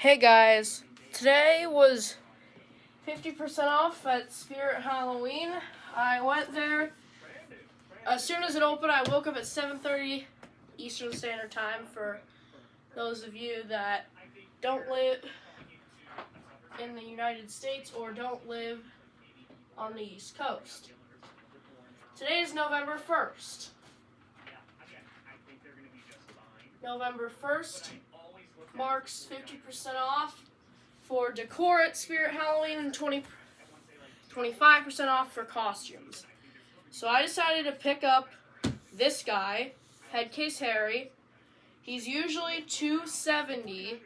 Hey guys, today was 50% off at Spirit Halloween. I went there. As soon as it opened, I woke up at 7:30 Eastern Standard Time for those of you that don't live in the United States or don't live on the East Coast. Today is November 1st. November 1st marks 50% off for decor at Spirit Halloween and 25% off for costumes. So I decided to pick up this guy, Headcase Harry. He's usually $270.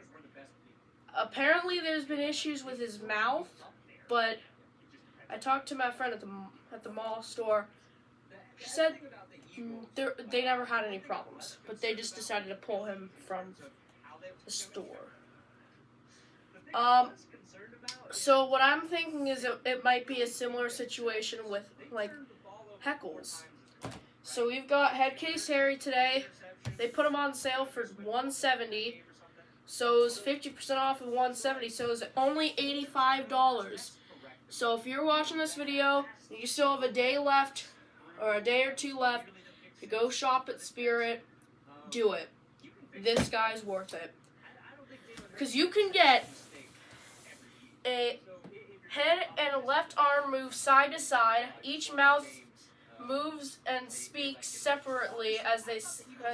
Apparently there's been issues with his mouth, but I talked to my friend at the mall store. She said they never had any problems, but they just decided to pull him from the store. So what I'm thinking is it might be a similar situation with like Heckles. So we've got Headcase Harry today. They put him on sale for $170. So it was 50% off of $170. So it was only $85. So if you're watching this video, you still have a day left or a day or two left to go shop at Spirit. Do it. This guy's worth it. Because you can get a head and left arm move side to side. Each mouth moves and speaks separately as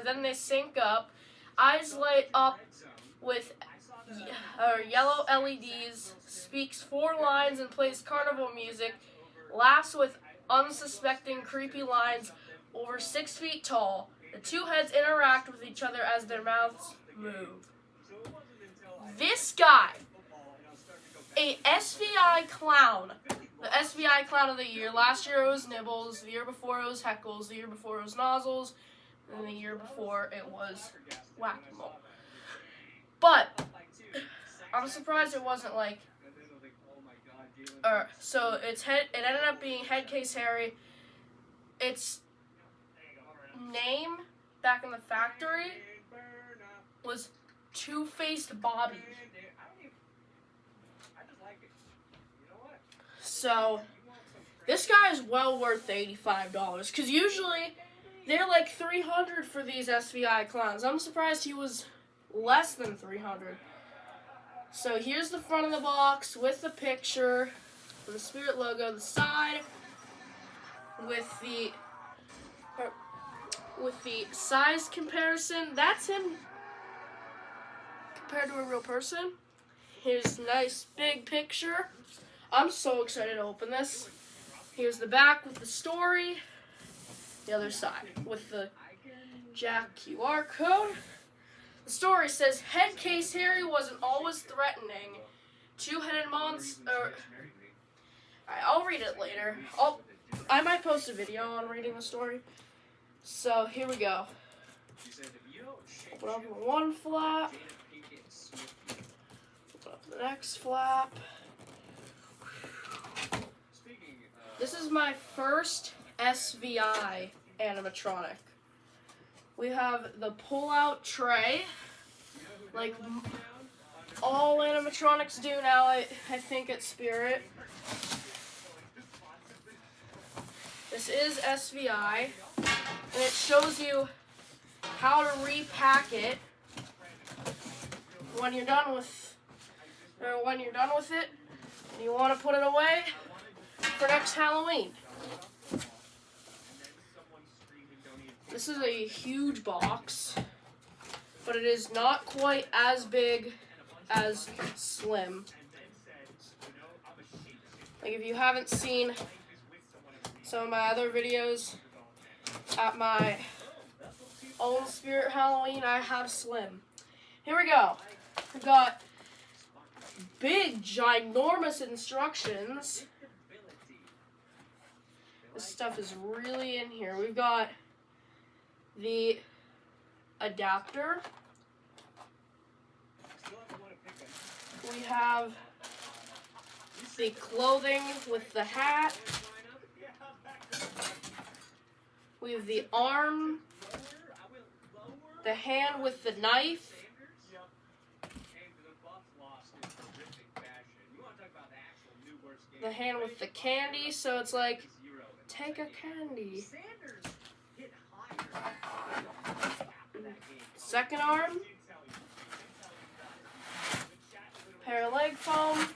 then they sync up. Eyes light up with yellow LEDs. Speaks 4 lines and plays carnival music. Laughs with unsuspecting creepy lines. Over 6 feet tall. The two heads interact with each other as their mouths move. This guy, a SVI clown, the SVI clown of the year. Last year it was Nibbles, the year before it was Heckles, the year before it was Nozzles, and the year before it was Whack-A-Mole. But I'm surprised it wasn't like. So it ended up being Headcase Harry. Its name back in the factory was Two-Faced Bobby. So this guy is well worth the $85 because usually they're like $300 for these SVI clowns. I'm surprised he was less than $300. So here's the front of the box with the picture, with the Spirit logo, the side with the size comparison. That's him compared to a real person. Here's a nice big picture. I'm so excited to open this. Here's the back with the story. The other side with the Jack QR code. The story says, Headcase Harry wasn't always threatening. Two-headed monster. I'll read it later. I might post a video on reading the story. So here we go. Open up one flap. Open up the next flap. This is my first SVI animatronic. We have the pull-out tray, like all animatronics do now, I think, at Spirit. This is SVI, and it shows you how to repack it when you're done with it, and you want to put it away for next Halloween. This is a huge box, but it is not quite as big as Slim. Like if you haven't seen some of my other videos at my own Spirit Halloween, I have Slim. Here we go. We've got big, ginormous instructions. This stuff is really in here. We've got the adapter. We have the clothing with the hat. We have the arm, the hand with the knife, the hand with the candy, so it's like, take a candy. Second arm, pair of leg foam,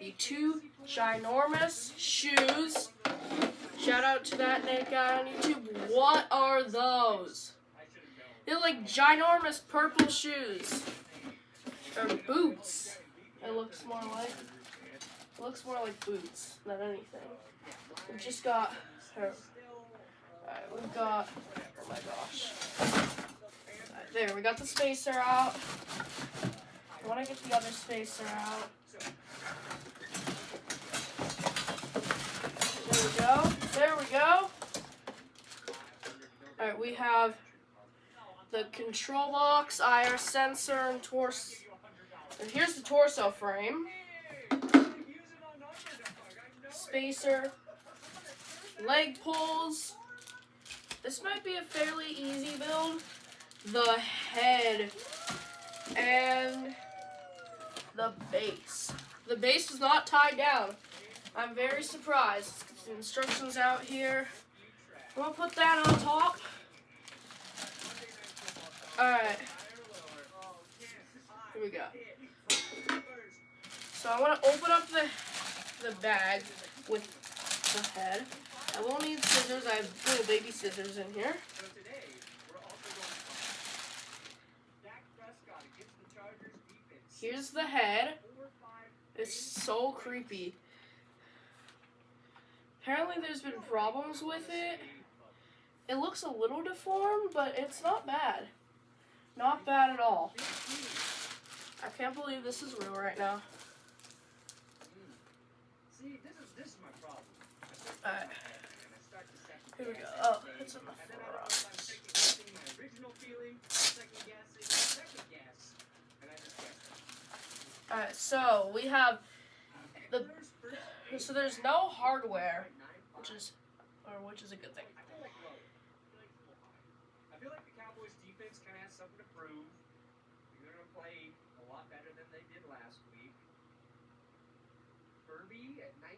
the two ginormous shoes. Shout out to that Nate guy on YouTube. What are those? They're like ginormous purple shoes. Or boots. It looks more like boots than anything. We just got her. Alright, we've got, oh my gosh. Alright, there, we got the spacer out. I want to get the other spacer out. There we go. Alright, we have the control box, IR sensor, and torso. And here's the torso frame. Spacer. Leg pulls. This might be a fairly easy build. The head and the base. The base is not tied down. I'm very surprised. The instructions out here. I'm gonna put that on top. Alright. Here we go. So I want to open up the bag with the head. I will need scissors. I have little baby scissors in here. Here's the head. It's so creepy. Apparently there's been problems with it. It looks a little deformed, but it's not bad. Not bad at all. I can't believe this is real right now. Alright. Here we go. Oh, it's in the front. Alright, so we have so there's no hardware, which is a good thing. I feel like the Cowboys defense kind of has something to prove. They're going to play a lot better than they did last week. Furby at 19.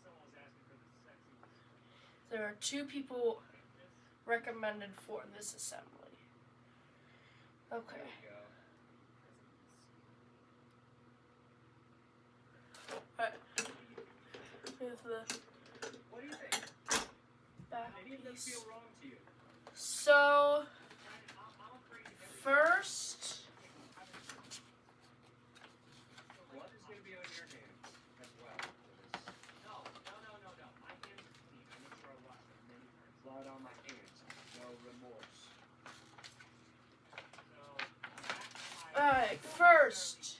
Someone was asking for the sexy. There are 2 people recommended for this assembly. Okay. Alright. Here's the What do you think? back Any of them piece. feel wrong to you? So, first, Blood is going to be on your hands as well. No. My hands are clean. I make sure I wash them many times. Blood on my hands. No remorse. alright, first,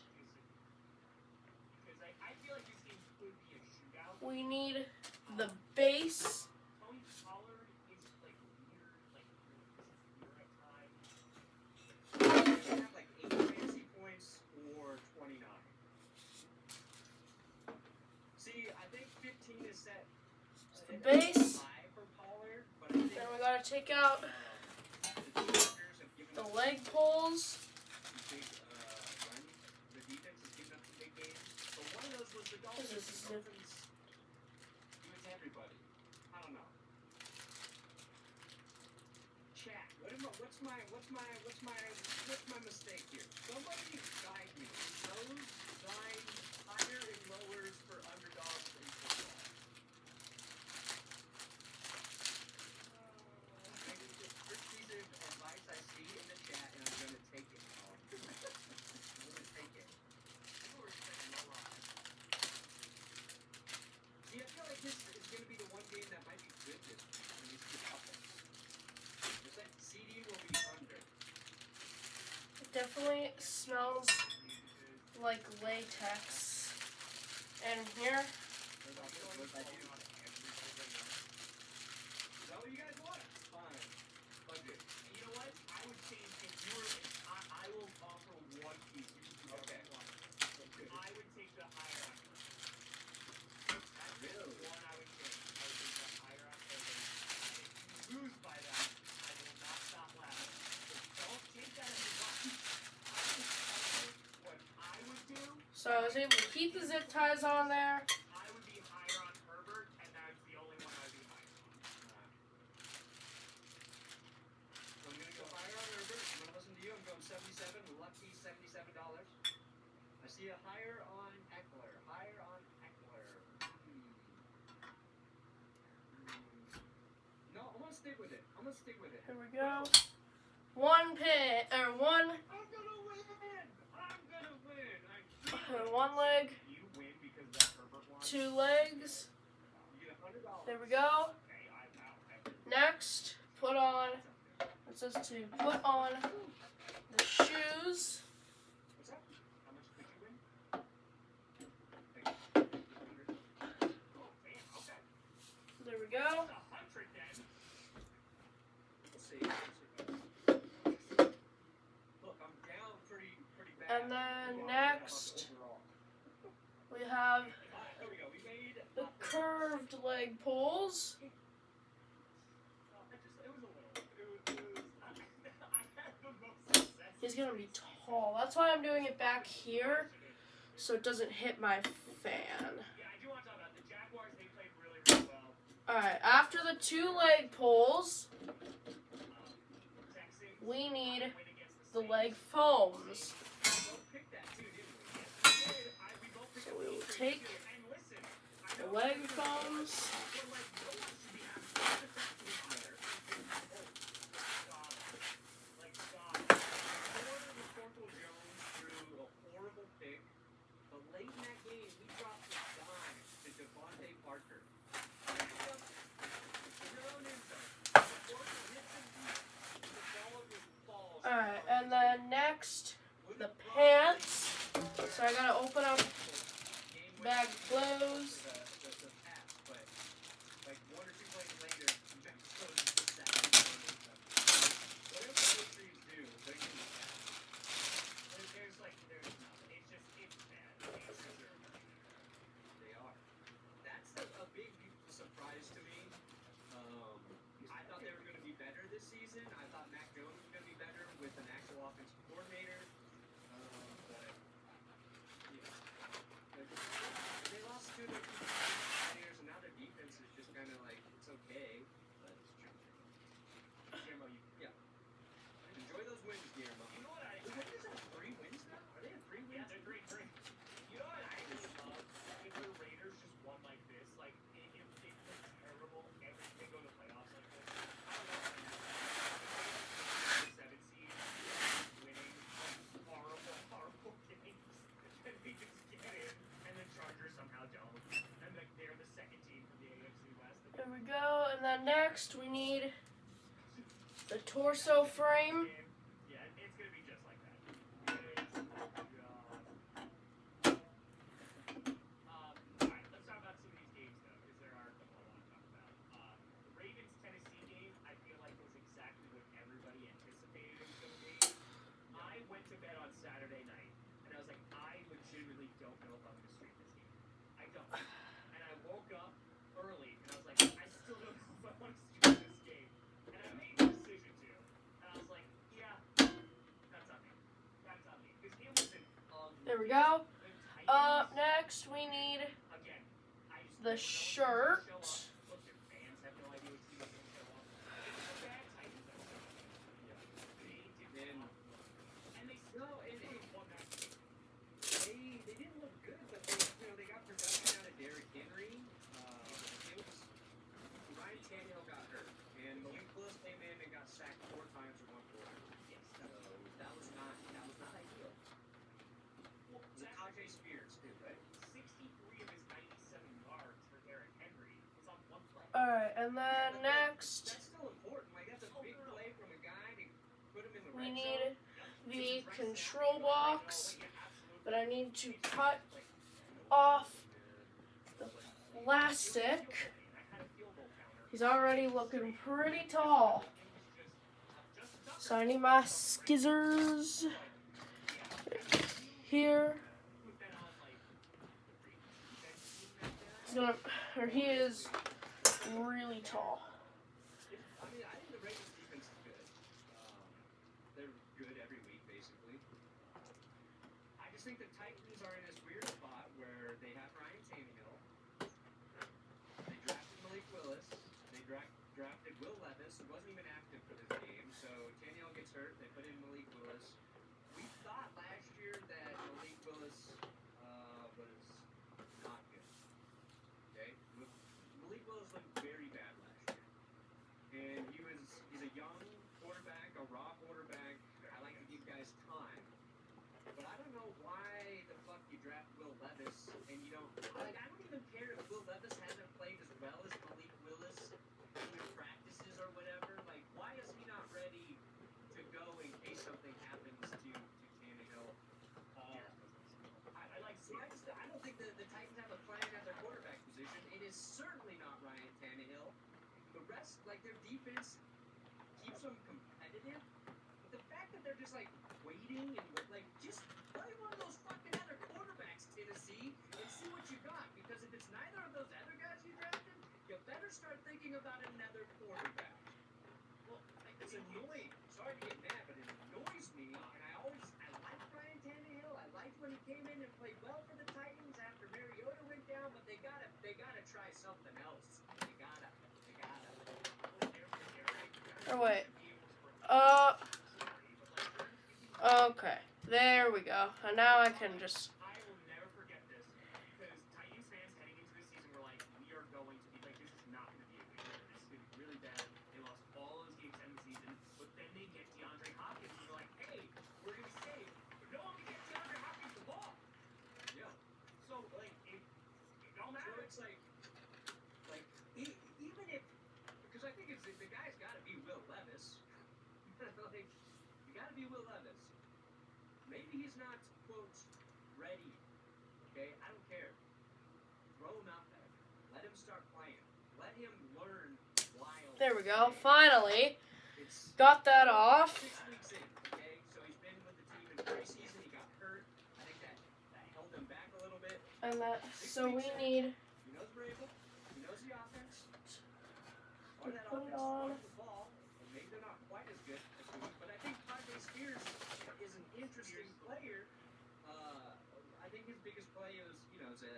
I feel like this game could be a shootout. we need the base. Tony's collar is like weird, like at times. Have like 8 fantasy points or 29. See, I think 15 is set. The base. High for Pollard, but I think Then we gotta take out the defenders have given the up leg pulls. big run. The defense has given up the big games. But one of those was the Dolphins. This is The Dolphins do it to everybody. I don't know. Chat. What's my mistake here? Somebody guide me. Those design higher and lowers for underdogs in football. This is the first piece of advice I see in the chat, and I'm gonna take it. I'm gonna take it. People are saying no lies. See, I feel like this is gonna be the one game that might be good this week in these 2 couples. Just like CD will be under. It definitely smells like latex. And here, Is that what you guys want? Fine. Budget. You know what? I would change if you were. I will offer one piece. Okay. I would take the higher on. That's really one I would take. I would take the higher on. If you lose by that, I will not stop laughing. But don't take that as a So I was able to keep the zip ties on there. I would be higher on Herbert, and that's the only one I'd be higher on. So I'm gonna go higher on Herbert. I'm gonna listen to you. I'm going 77. Lucky $77. I see a higher on Eckler. Higher on Eckler. No, I'm gonna stick with it. I'm gonna stick with it. Here we go. One pin or one. I'm gonna win! I'm gonna win! One leg, You win because of that Herbert one. 2 legs. You get $100. There we go. Okay, I'm out. Next, put on. It says to put on the shoes. What's up? How much could you win? Oh, damn, okay. There we go. That's 100 then. We'll see. Look, I'm down pretty bad. And then next, we have There we go. We made the curved leg pulls. it was a little. I had the most success. He's gonna be tall. That's why I'm doing it back here, so it doesn't hit my fan. Yeah, I do want to talk about the Jaguars. They played really well. Alright, after the 2 leg pulls, Texans we need win against the Saints. leg foams. We both picked that too, didn't we? Yes, we did. We both picked So the we will Patriots take too. And listen, I the know leg it's foams. but like no one should be having either. Like stop. Porter McCorkle Jones threw a horrible pick, but late in that game, he dropped a dime to Devontae Parker. In your own end zone. McCorkle hits him deep. The ball just falls. Alright, and then next, the pants. So I gotta open up bag clothes. The pass, but like 1 or 2 plays later, back close the sack. Whatever the Patriots do, they're gonna be bad. There's nothing. It's bad. They are. That's a big surprise to me. I thought they were going to be better this season. I thought Mac Jones was going to be better with an actual offensive coordinator. But they lost 2 of their key players, and now their defense is just kind of like, it's okay. But Guillermo, yeah. Enjoy those wins, Guillermo. you know what I What is that? 3 wins now? Are they at 3 wins? Yeah, they're great. You know what I really love? If the Raiders just won like this, like if they play terrible every they go to playoffs like this. I don't know. 7 seed, winning horrible games, and we just get in, and the Chargers somehow don't, and like they're the second team from the AFC West. There we go, and then next we need the torso frame. Yeah, it's gonna be just like that. Alright, let's talk about some of these games though, because there are a couple I want to talk about. The Ravens-Tennessee game, I feel like was exactly what everybody anticipated it was going to be. I went to bed on Saturday night, and I was like, I legitimately don't know if I'm going to stream this game. I don't. And I woke up early, and I was like, I still don't know if I want to stream this game. And I made the decision to. And I was like, yeah, that's on me. That's on me. Because it was an There we go. Titans, Next we need again, I just the don't know shirt. what's gonna show up. Look, their fans have no idea what team is going to show up. It's the bad Titans that show up. They did not look. And they still won that game. They didn't look good, but they got production out of Derrick Henry. Ryan Tannehill got hurt, and Malik Willis came in and got sacked 4 times in 1 quarter. Yes. So that was not ideal. Well, It was a Tajay Spears too, right? 63 of his 97 yards for Derrick Henry was on 1 play. Alright, and then next That's still important. Like that's a big play from a guy to put him in the we red need zone. the control box, but I need to cut off the plastic. He's already looking pretty tall. So I need my scissors here. He is really tall. I mean, I think the Ravens defense is good. They're good every week, basically. I just think the Titans are in this weird spot where they have Ryan Tannehill. They drafted Malik Willis. They drafted Will Levis, who wasn't even active for this game. So Tannehill gets hurt. They put in Malik Willis. We thought last year that Malik Willis was not good. Okay? Malik Willis looked very bad last year. And he's a young quarterback, a raw quarterback. I like to give guys time. But I don't know why the fuck you draft Will Levis and you don't. Like, I don't even care if Will Levis hasn't played as well as Malik Willis in practices or whatever. Like, why is he not ready to go in case something happens to Tannehill? I don't think the Titans have a plan at their quarterback position. It is certainly not Ryan Tannehill. The rest, like, their defense keeps them competitive. But the fact that they're just, like, waiting and, like, just play one of those fucking other quarterbacks, Tennessee, and see what you got. Because if it's neither of those other guys you drafted, you better start thinking about another quarterback. Well, it's annoying. Sorry to get mad, but it annoys me. And I like Ryan Tannehill. I liked when he came in and played well for the Titans after Mariota went down, but they gotta try something else. They gotta. Oh wait. Okay. There we go. And now I can just. I will never forget this because Titans fans heading into this season were like, we are going to be like, this is not going to be a good year. This is going to be really bad. They lost all those games in the season, but then they get DeAndre Hopkins and they're like, hey, we're going to save, but no one can get DeAndre Hopkins the ball. Yeah. So like, it don't matter. So it's like even if, because I think it's the guy's got to be Will Levis. Like, you got to be Will Levis. Maybe he's not, quote, ready. Okay? I don't care. Throw him out there. Let him start playing. Let him learn while. There we go. playing. Finally. It's Got that off. 6 weeks in, okay? So he's been with the team in preseason. He got hurt. I think that held him back a little bit. And that. So we need. He knows Vrabel. He knows the offense. Or that Put it offense on. runs the ball. And maybe they're not quite as good as we, but I think Tajay Spears is an interesting player. I think his biggest play is a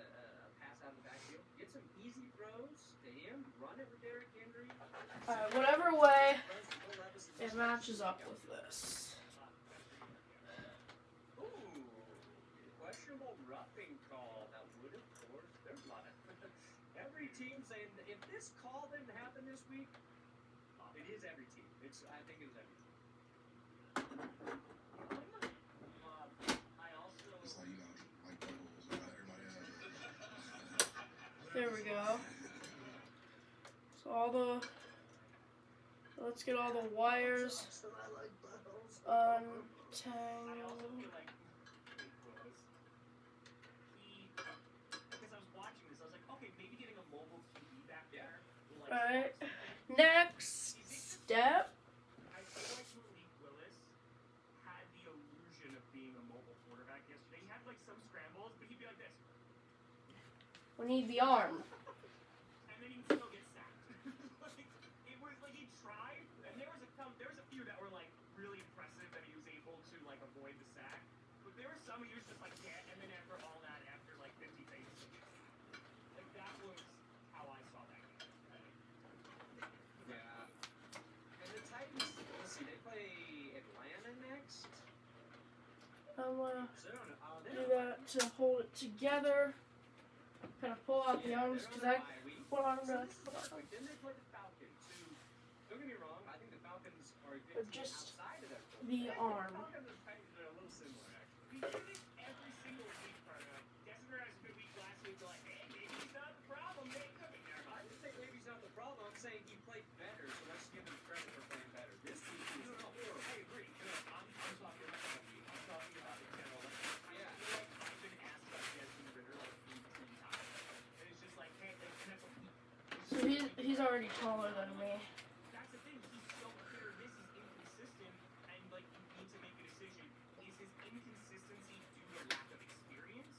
pass out of the backfield. Get some easy throws to him. Run it with Derrick Henry. Whatever way it matches up with this. Ooh, questionable roughing call. That would, of course. There's a lot of every team saying that if this call didn't happen this week, it is every team. I think it was every team. I also. It's like, like bubbles, everybody has it. There we go. So let's get all the wires untangled. I also feel like because I was watching this, I was like, okay, maybe getting a mobile QB back there will like. Right. start something. Next step. I feel like Malik Willis had the illusion of being a mobile quarterback yesterday. He had like some scrambles, but he'd be like this, We need the arm. and then he'd still get sacked. Like, it was like he tried, and there was a few that were like really impressive that he was able to like avoid the sack. But there were some he was just like, yeah, and then after all that, after like 50 takes, like that was how I saw that game. Yeah. And the Titans, let's see, they play Atlanta next. I'm gonna So they're do on a that to hold it together. Kind of pull out the arms because I. Hold on, So guys. this is the first week. Then they play the Falcons, who, don't get me wrong, I think the Falcons are a good But team just outside of their the arm. The Falcons and Titans are a little similar, actually. We do this every single week, Carter. Desmond has a good week last week. They're like, hey, maybe he's not the problem. Maybe he's not the I didn't say maybe he's not the problem. I'm saying he played better, so let's give him credit for playing better. This week he was horrible. I agree. No, I'm talking about the week. I'm talking about the general. Like, Yeah. I feel like I've been asked about Desmond Ritter like 3 times. And it's just like, hey, and that's a week. So he's already taller than me. That's the thing. He's so hit or miss. He's inconsistent, and like you need to make a decision. Is his inconsistency due to lack of experience,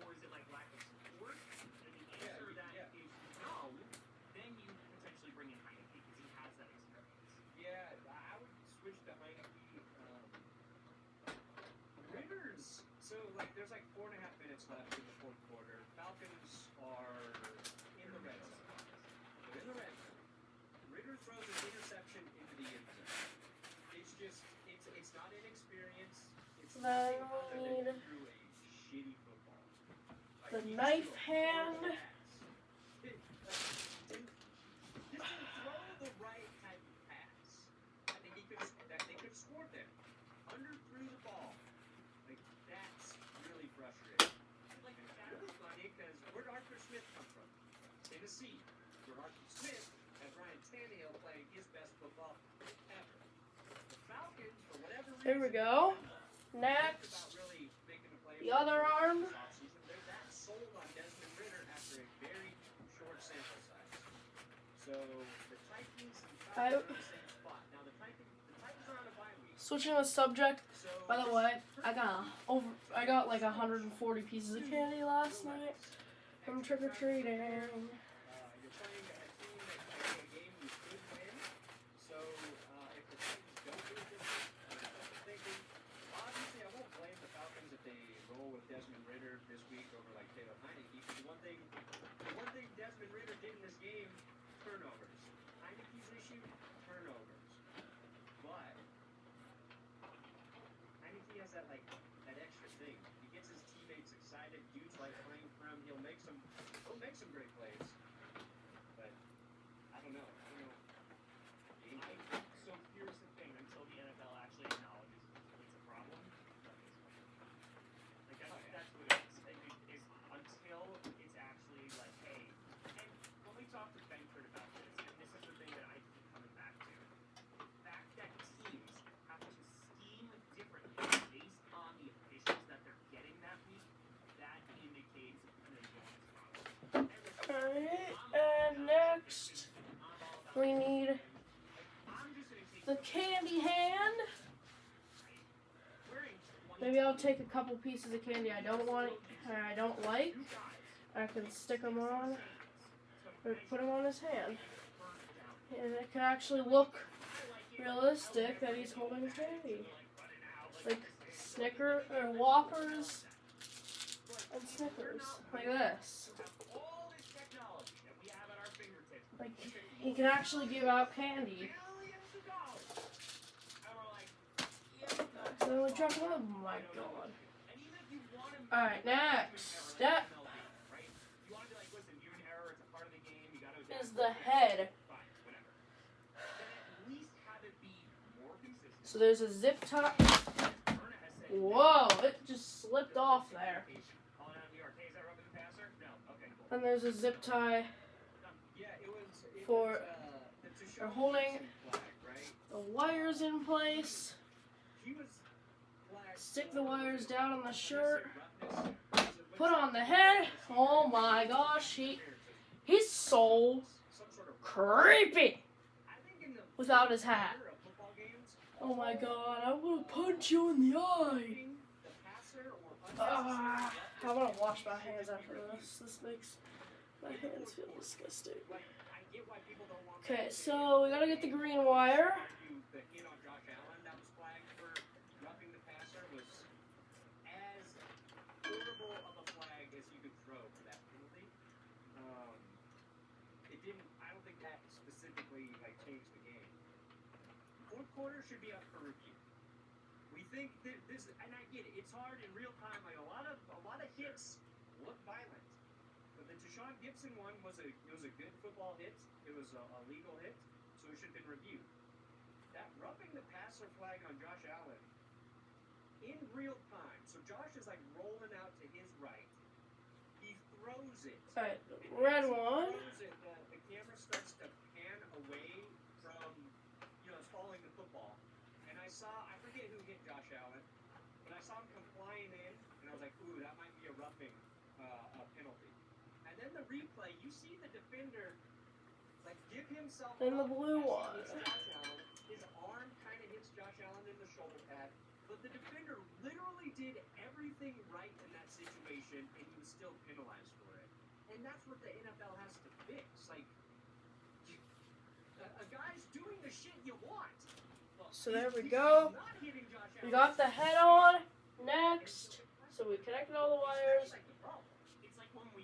or is it like lack of support? And the answer to that is no. Then you potentially bring in Heineke because he has that experience. Yeah, I would switch to Heineke. Rivers So, there's 4.5 minutes left in the fourth quarter. Falcons are in the red zone. They're in the red zone. Ritter throws an interception into the end zone. It's just, it's not inexperience. It's Then nothing other we than need through a shitty football. the he knife just threw a hand. horrible pass. Just didn't throw the right type of pass. I think they could have scored there. Underthrew the ball. That's really frustrating. That was funny because where'd Arthur Smith come from? Tennessee. Where Arthur Smith had Ryan Tannehill playing his best football ever. The Falcons, for whatever reason, There we go. Next, about really making a play the other arm. this offseason. They're that sold on Desmond Ritter after a very short sample size. So the Titans and Falcons are in the same spot. Now the Titans are on a bye week. Switching the subject. So By the way, I got like 140 pieces of candy last night from trick or treating. You're playing a team that playing a game you could win. So if the Titans don't lose this week, I'm thinking, obviously I won't blame the Falcons if they roll with Desmond Ritter this week over Taylor Heineke. But the one thing Desmond Ritter did in this game, turnovers. Heineke's issue, turnovers. But Heineke has that extra thing. He gets his teammates excited. Dudes like playing for him. He'll make some great plays. But I don't know. So here's the thing: until the NFL actually acknowledges it's a problem, that's what it is. Is until it's actually hey. And when we talked to Benford about this, and this is the thing that I keep coming back to, the fact that teams have to scheme differently based on the officials that they're getting that week, that indicates an enormous problem. Alright, and next we need the candy hand. Maybe I'll take a couple pieces of candy I don't want or I don't like. I can stick them on or put them on his hand. And it can actually look realistic that he's holding candy. Like Snickers or Whoppers and Snickers. Like this. All this technology that we have at our fingertips. Like he can actually give out candy. Billions of dollars. And we're like, So we drop it. Oh my god. and even if you want to Alright, next step right? You want to be listen, you're an error, it's a part of the game, you got to adapt. is the head. Fine, whatever. Then at least have it be more consistent. So there's a zip tie. Erna has said Whoa, it just slipped off there. calling out New York. Hey, is that rubbing the passer? No. Okay, cool. And there's a zip tie Yeah, it was for the or holding flag, right? the wires in place. He was flagged. Stick the wires down on the shirt. Put on the head. Oh my gosh, he's so Some sort of creepy I think in the without his hat. of football games, Oh my god, I'm gonna punch you in the eye. the passer or Ah, I wanna wash my hands after this. This makes my hands feel disgusting. I get why people don't want Okay, so we gotta get the green wire. the hit on Josh Allen that was flagged for roughing the passer was as horrible of a flag as you could throw for that penalty. It didn't. I don't think that specifically changed the game. Fourth quarter should be up for review. We think that this, and I get it. It's hard in real time. A lot of hits look violent. But the Deshaun Gibson one was a good football hit. It was a legal hit, so it should have been reviewed. That roughing the passer flag on Josh Allen in real time. So Josh is rolling out to his right. He throws it. Alright, And red as he one. throws it, the camera starts to pan away from, it's following the football. And I forget who hit Josh Allen, but I saw him come flying in, and I was like, ooh, that might be a roughing penalty. And then the replay, you see the defender, give himself And the up blue as he one. hits Josh Allen. His arm kind of hits Josh Allen in the shoulder pad, but the defender literally did everything right in that situation, and he was still penalized for it. And that's what the NFL has to fix. A guy's doing the shit you want. So there we go. Not hitting Josh We Allen. got the head on. Next, So we connected all the wires. It's like the problem. It's like when we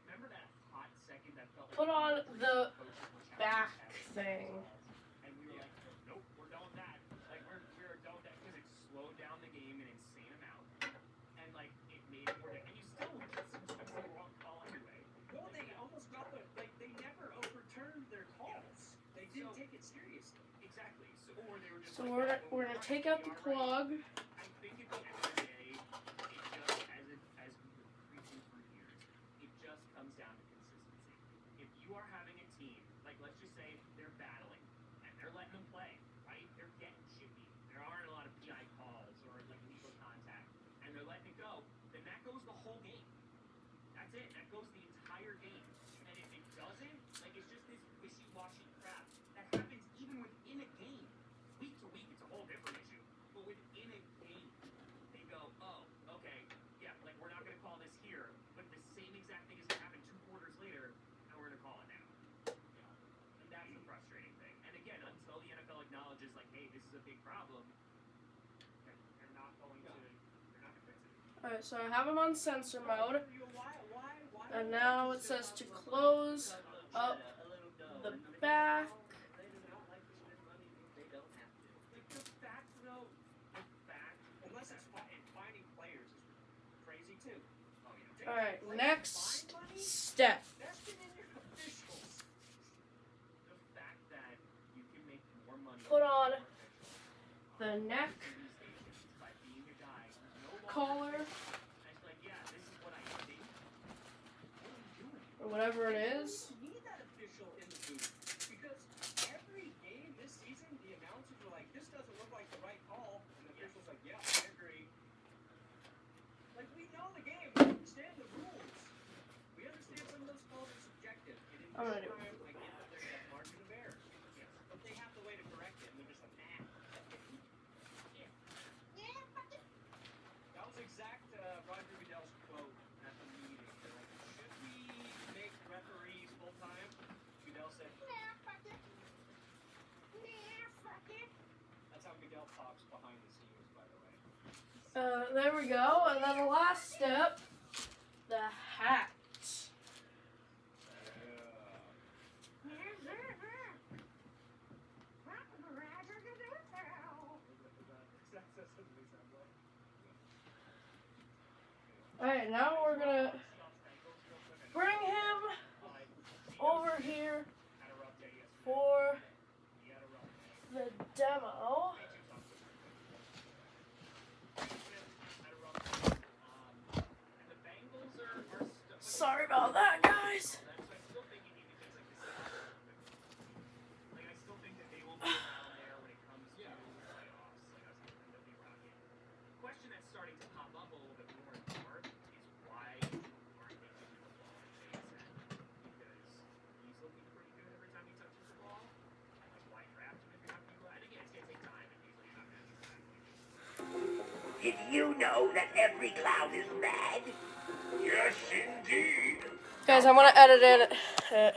remember that hot second that felt like Put on the coaches were back challenging thing. and we were like, nope, we're done with that. Like we're done with that because it slowed down the game an insane amount, and like it made it more. And you still would get sometimes the wrong call anyway. Well, they almost got the they never overturned their calls. They didn't take it seriously. Exactly. So or they were just. So like, we're gonna take out the plug. I think at the end of the day, it just as we've been preaching for years, it just comes down to consistency. If you are having a team, like let's just say they're battling and they're letting them play, right? They're getting chippy. There aren't a lot of PI calls or like legal contact, and they're letting it go. Then that goes the whole game. That's it. That goes the entire game. And if it doesn't, like it's just this wishy-washy crap that happens even within a game. Week to week, it's a whole different issue. But within a game, they go, oh, okay, yeah, like we're not going to call this here, but the same exact thing is going to happen 2 quarters later, and we're going to call it now. And that's the frustrating thing. And again, until the NFL acknowledges, like, hey, this is a big problem, they're not going to fix it. Alright, so I have them on sensor mode. Why? And now it says to close up the back. The fact, though, unless it's finding players is crazy too. Oh, yeah. Alright, next step. That's been in your officials. The fact that you can make more money. Put on the neck by being a guy who's no longer collar it's like, yeah, this is what I think. What are you doing? or whatever it is. You need that official in the booth because every game this season, the announcers are like, "This doesn't look like the right call," and the official's like, "Yeah, I agree." Like we know the game, we understand the rules, we understand some of those calls are subjective. And in I'm this ready. time, I get that there's that margin of error, yes, but they have the way to correct it, and they're just like, "Nah." That was exact Roger Goodell's quote at the meeting. They're like, should we make referees full time? Goodell said, nah, fuck it. Nah, fuck it. That's how Goodell talks behind the scenes, by the way. There we go. And then the last step, the hat. Alright, now we're gonna bring him over here for the demo. Sorry about that, guys. Like, I still think that they will be around there when it comes to playoffs. Like, that's something that they rock in. The question that's starting to pop up a little bit more and more is why aren't they giving the ball to JSN? Because he's looking pretty good every time he touches the ball. And, like, why draft him if you're not going to go? And again, it's going to take time, and usually you're not going to draft him. Did you know that every cloud is red? Yes, indeed. Guys, I'm gonna edit it.